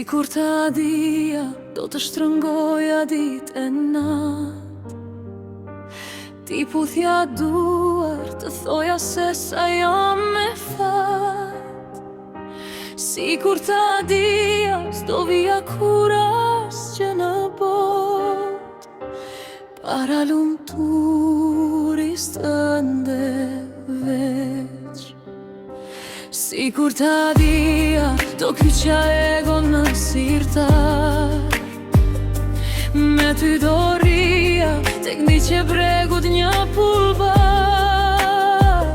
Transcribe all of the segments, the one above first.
Si kur ta dija, do të shtrëngoja dit e nat. Ti puthja duar, të thoja se sa jam me fat. Si kur ta dija, s'do vija kur asgjë në bot. Para lumturis tënde veç. Si kur ta dija, do kyqa ego në sirtar. Me ty do rria, tek ndi që bregut një pulbar.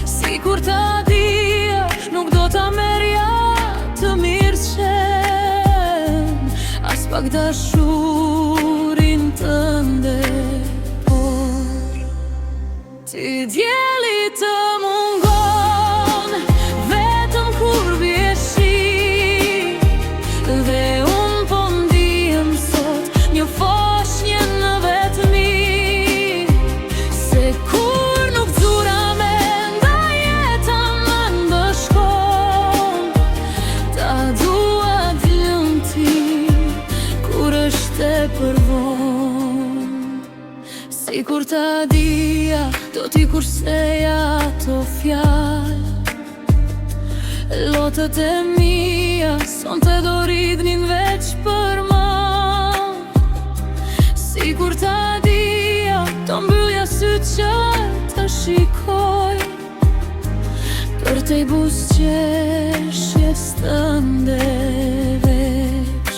Si kur ta dija, nuk do ta merja të mirë qen, as pak dashurin tënde, por ti djeli të mungon vetëm kur bie shi. Dhe unë po ndihem sot një foshnjë në vetmi, se kur nuk zura me nda jeta më ndëshkon. Ta dua djën ti kur është e përvon. Si kur ta dija, do t'i kurseja ato fjall. Lotët e mija, son të do rridnin veç për ma. Si kur ta dija, do mbyllja sytë që të shikoj, për te i buzëqeshjes tënde veç.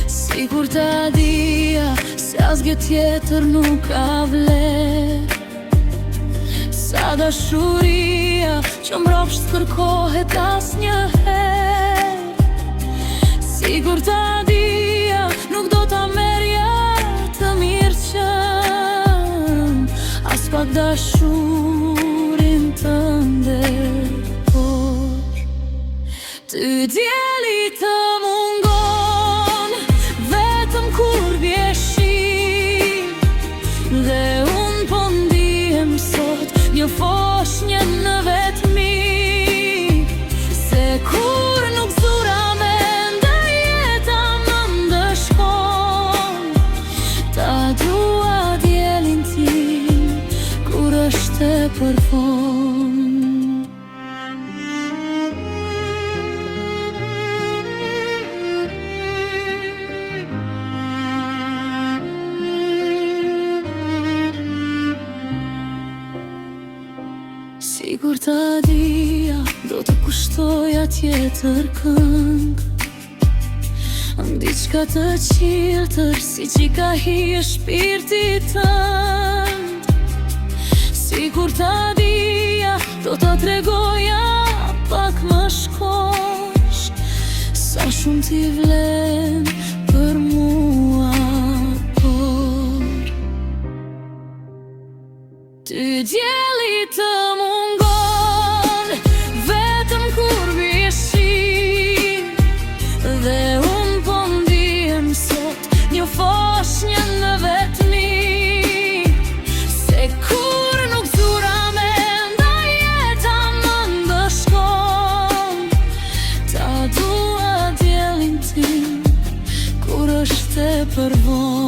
Si kur ta dija, se asgjë tjetër nuk ka vler. Sa dashuria që mbrapsht kërkohet as një her. Si kur ta dija, nuk do ta merja të mirë qen, as pak dashurin tënde, por ty djeli të mungon vetëm kur bie shi. Dhe unë po ndihem sot një foshnjë në vetmi, se kur nuk zura me nda jeta më ndëshkon. Ta dua djelin tim kur është e përfon. Si kur ta dija, do të kushtoja tjetër këng, diçka të qiltër, si që ka hije shpirti tënd. Si kur ta dija, do të tregoja pak më shkosh, sa shumë t'i vlen për mua, por ty djeli të mungon vetëm kur bie shi. Dhe unë po ndihem sot një foshnjë në vetmi, se kur nuk zura me nda jeta më ndëshkon. Ta dua djelin tim kur është e përvon.